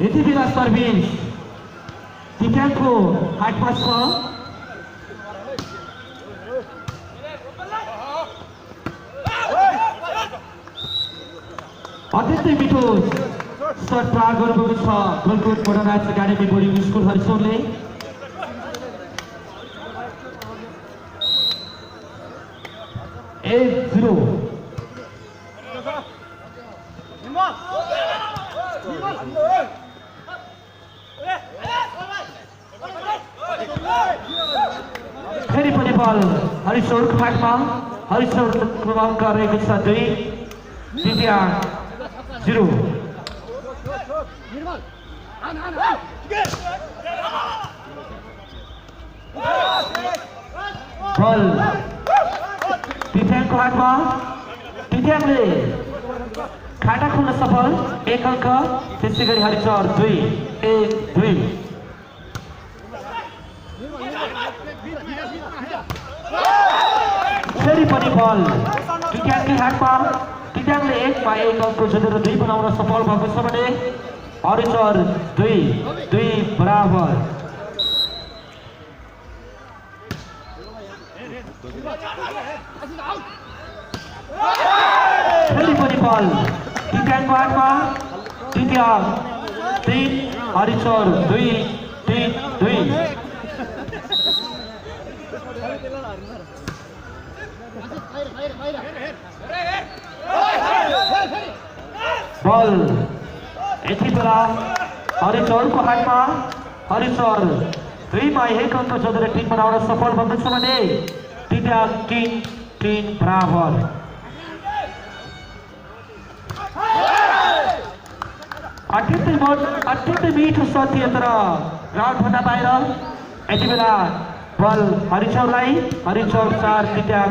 यति बेला सर्भिस दिव्याङको हातमा छ। अत्यन्तै मिठो सट प्रहार गर्नुभएको छ Galkot modern arts academy boarding school हरिचौरले। फेरि पनि बल हरिचौरको भागमा। हरिचौर क्रमाङ्क रहेको छ 2, दिव्याङ 0। बल दिव्याङको हातमा। दिव्याङले खाता खोल्न सफल, 1 अङ्क। त्यसै गरी हरिचौर 2-1-2। फेरि पनि बल दिव्याङकै हातमा। दिव्याङले 1 मा 1 अङ्क जोडेर 2 बनाउन सफल भएको छ भने हरिचौर 2-2 बराबर। फेरि पनि बल दिव्याङको हातमा। दिव्याङ 3 हरिचौर 2-3-2। बल यति बेला हरिचौरको हातमा। हरिचौर 2 मा 1 अङ्क जोडेर टिम बनाउन सफल भएको छ भने दिव्याङ 3-3 बराबर। अत्यन्तै मिठो सत्य तर ग्राउन्डभन्दा बाहिर। यति बेला बल हरिचौरलाई। हरिचौर 4 दिव्याङ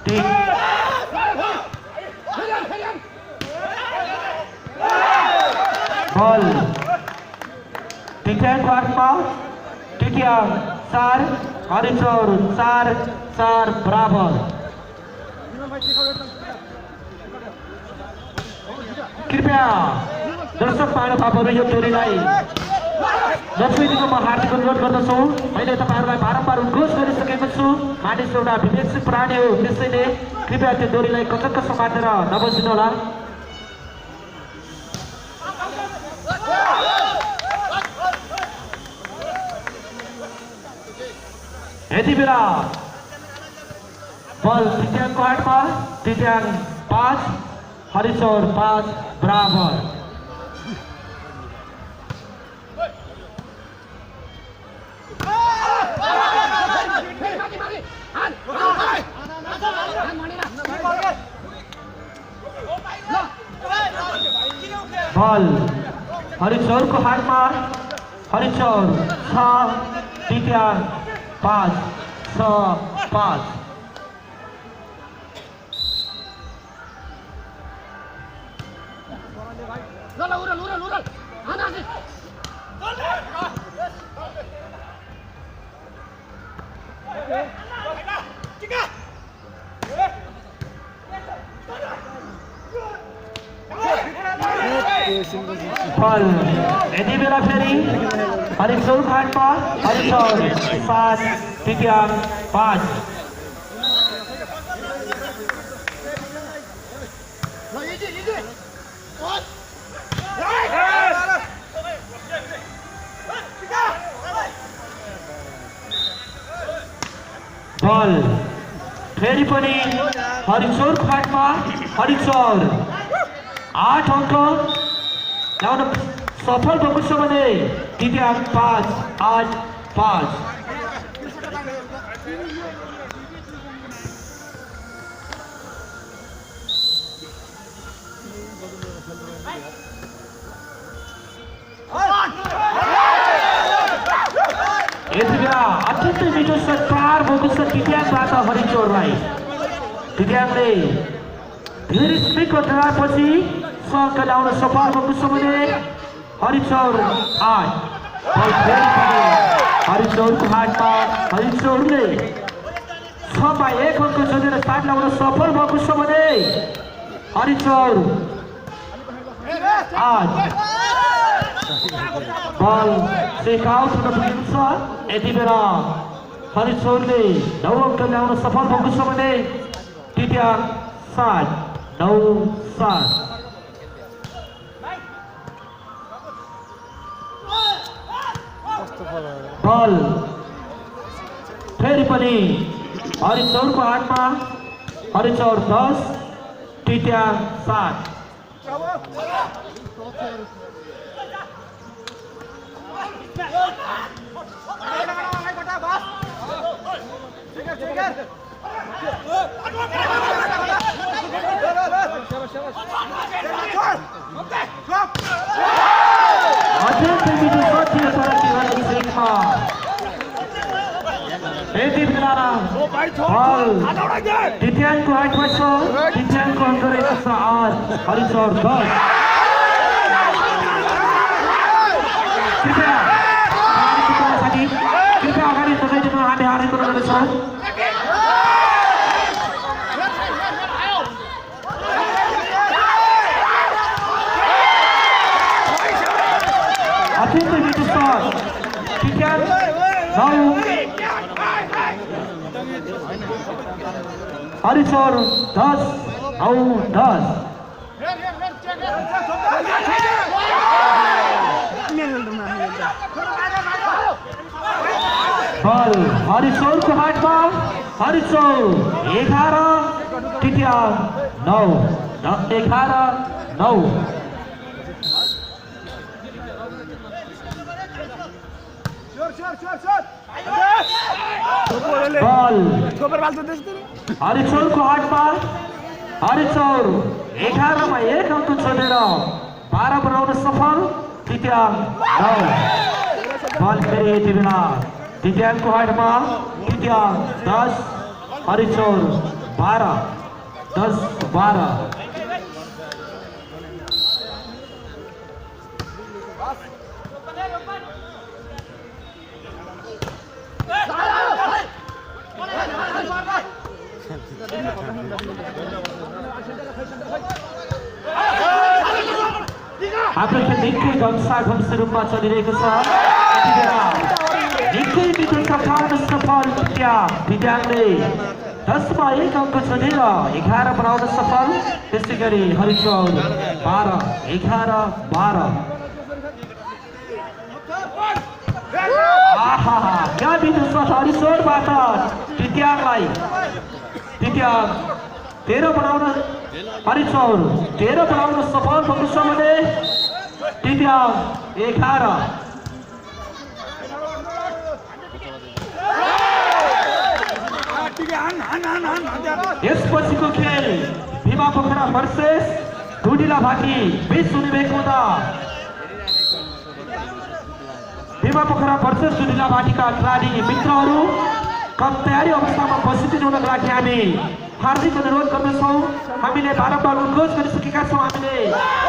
3। बल दिव्याङको हातमा। दिव्याङ 4 हरिचौर 4-4 बराबर। कृपया दर्शक महानुभावहरू यो टोलीलाई नछोइदिनु म हार्दिक अनुरोध गर्दछु। मैले तपाईँहरूलाई बारम्बार उद्घोष गरिसकेको छु, मानिस एउटा विवेकशील प्राणी हो, त्यसैले कृपया त्यो डोरीलाई कचक्क समातेर नबसिनुहोला। यति बेला बल दिव्याङको हातमा। दिव्याङ 5 हरिचौर 5 बराबर। बल हरिचौरको हातमा। हरिचौर 6 दिव्याङ 5-6-5। बल यति बेला फेरि हरिचौरको हातमा। हरिचौर 7 दिव्याङ 5। बल फेरि पनि हरिचौरको हातमा। हरिचौर 8 अङ्क ल्याउन सफल भएको छ भने दिव्याङ 5-8-5। यति बेला अत्यन्तै मिठो सत्कार भएको छ दिव्याङबाट हरिचौरलाई। दिव्याङले धेरै स्पिडको दरारपछि अङ्क ल्याउन सफल भएको छ भने हरिचौर 8। हरिचौरको हातमा। हरिचौरले 6 मा 1 अङ्क जोडेर 7 ल्याउन सफल भएको छ भने हरिचौर 8 बल चेक आउट हुन पुगेको छ। यति बेला हरिचौरले 9 अङ्क ल्याउन सफल भएको छ भने टिट्याङ 7 9-7। बल फेरि पनि हरिचौरको हातमा। हरिचौर 10 टिट्याङ 7। टिट्याङको हातमा छ। टिट्याङको अङ्क रहेको छ 8 हरिचौर 10। कृपया अगाडि तपाईँको हामी हारेको गर्नेछौँ। अत्यन्तै मिठो छ। टिट्याङ 9 हरिचौर 10 9-10। बल हरिचौरको हातमा। हरिचौर 11 टिट्याङ 9 11-9। बल हरिचौरको हातमा। हरिचौर 11 मा 1 अङ्क छोडेर 12 बनाउन सफल। टिट्याङ 9। बल फेरि यति बेला टिट्याङको हातमा। टिट्याङ 10 हरिचौर 12 10-12। हाम्रो खेल निकै घम्सा रूपमा चलिरहेको छ। निकै मिठो सफल सफल टिट्याङले 10 मा 1 अङ्क छोडेर 11 बनाउन सफल। त्यसै गरी हरिचौर 12 11-12। आहा क्या मिठो छ हरिचौरबाट टिट्याङलाई। टिट्याङ 13 बनाउन हरिचौर 13 बनाउन सफल भएको छ भने टिट्याङ 11। यसपछिको खेल भीमा पोखरा भर्सेस धुडिला भाटी बीच हुने भएको हुँदा भीमा पोखरा भर्सेस धुडिला भाटीका खेलाडी मित्रहरू कम तयारी अवस्थामा बसिदिनु हुनको लागि हामी हार्दिक अनुरोध गर्दछौँ। हामीले बारम्बार अनुरोध गरिसकेका छौँ। हामीले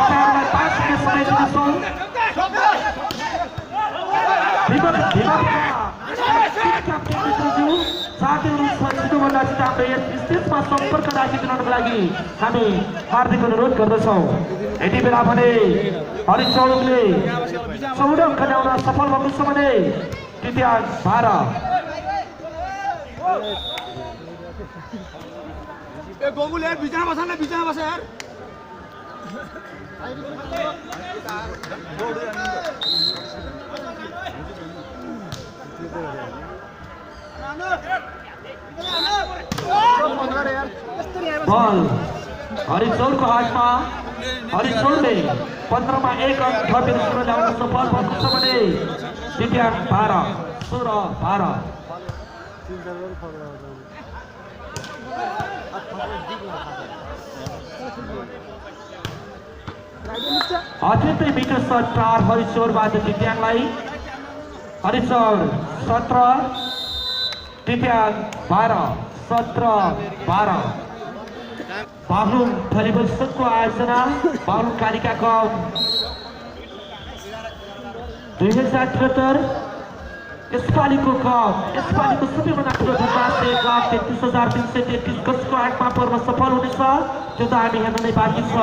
तपाईँहरूलाई 5 मिनट समय दिनेछौँ। छिटोभन्दा छिटो हाम्रो यस स्टेजमा सम्पर्क राखिदिनको लागि हामी हार्दिक अनुरोध गर्दछौँ। यति बेला भने हरिचौरले 14 अङ्क ल्याउन सफल भएको छ भने टिट्याङ 12। गोकुल यार बिचमा बस न, बिचमा बस यार। बल हरिचौरको हातमा। हरिचौरले 15 मा 1 अङ्क थपेर 16 ल्याउन सफल भएको छ भने टिट्याङ 12 16-12। अत्यन्तै मिठो सट टार हरिचौरबाट टिट्याङलाई। हरिचौर 17 टिट्याङ 12 17-12। बाहुन भलिबल संघको आयोजना बाहुन कालिका कप 2073। यसपालिको कप यसपालिको सबैभन्दा ठुलो अन्तर्राष्ट्रिय कप 33,333 गजको आँटमा पर्न सफल हुनेछ। त्यो त हामी हेर्न नै बाँकी छ।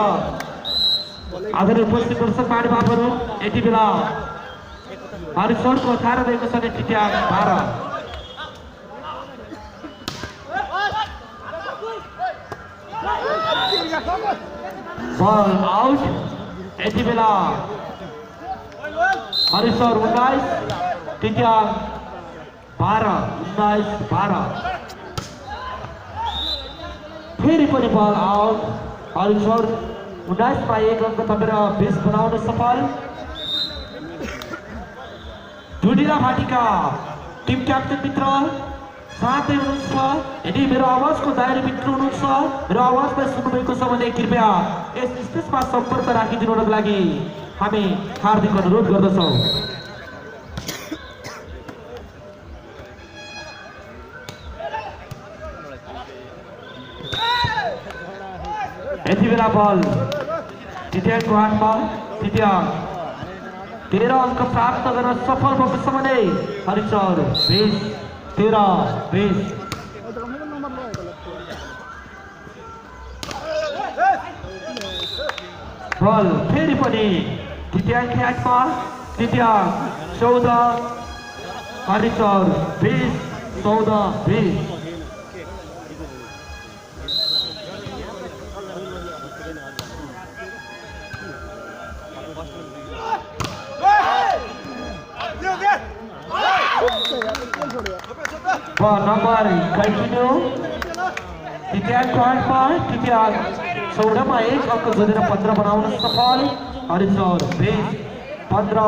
आदरणीय उपस्थित दर्शक महानुभावहरू यति बेला हरिशोरको 18 रहेको छ टिट्याङ 12 बल आउट यति बेला हरिशोर 19 टिट्याङ 12 फेरि पनि बल आउट हरिशोर 19 मा 1 अङ्क थपेर 20 बनाउन सफल दुडिला भाटीका टिम क्याप्टेन मित्र साथै हुनुहुन्छ यदि मेरो आवाजको दायराभित्र हुनुहुन्छ मेरो आवाजलाई सुन्नुभएको छ भने कृपया यस स्टेजमा सम्पर्क राखिदिनुको लागि हामी हार्दिक अनुरोध गर्दछौँ। यति बेला बल टिट्याङको हातमा टिट्याङ 13 अङ्क प्राप्त गर्न सफल भएको छ भने हरिशोर 20-13 बल फेरि पनि टिट्याङको हातमा टिट्याङ 14 हरिशोर 20-14 नम्बर कन्टिन्यू टिट्याङको हातमा टिट्याङ 14 मा 1 अङ्क जोडेर 15 बनाउन सफल हरिशोर 20-15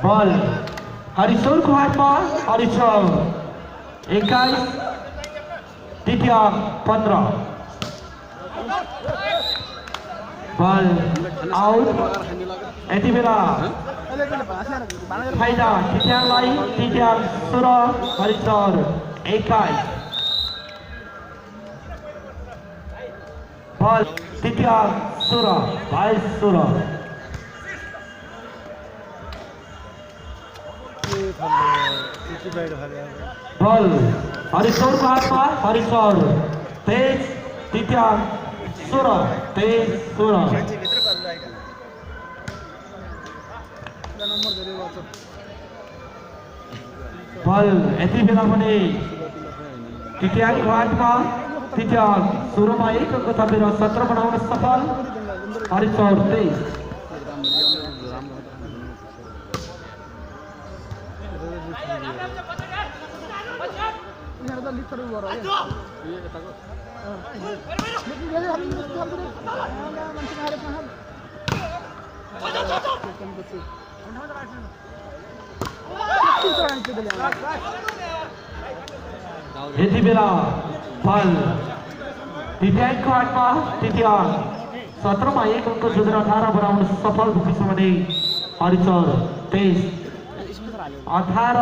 बल हरिशोरको हातमा हरिशोर 21 टिट्याङ 15 बल आउट यति बेला फाइदा टिट्याङलाई टिट्याङ 16 हरिशोर 21 बल टिट्याङ 16 बल हरिशोरको हातमा हरिशोर 23 टिट्याङ 16 बल यति बेला पनि टिट्याङको हातमा टिट्याङ 16 मा 1 अङ्क थपेर 17 बनाउन सफल हरिशोर 23 यति बेला बल टिट्याङको हातमा टिट्याङ 17 मा 1 अङ्क जोडेर 18 बनाउन सफल भएको छ भने हरिशोर 23-18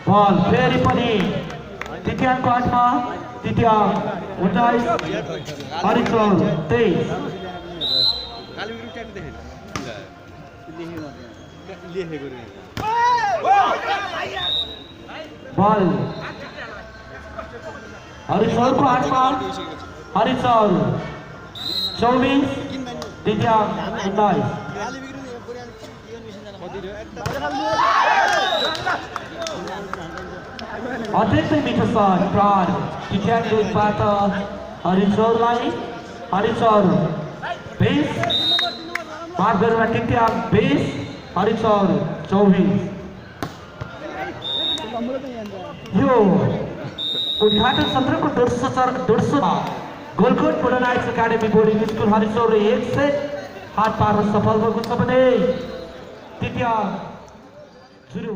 बल फेरि पनि टिट्याङको हातमा टिट्याङ 19 हरिशोर 23 बल हरिशोरको हातमा हरिशोर 24 टिट्याङ 19 अत्यन्तै मिठो सर प्राण टिट्याङ दुईबाट हरिशोरलाई हरिशोर 20 माफ गरेर टिट्याङ 20 हरिशोर 24 यो उद्घाटन सत्रको दोस्रो Galkot modernise academy boarding school हरिशोरले 1 सेट हात पार्न सफल भएको छ भने टिट्याङ 0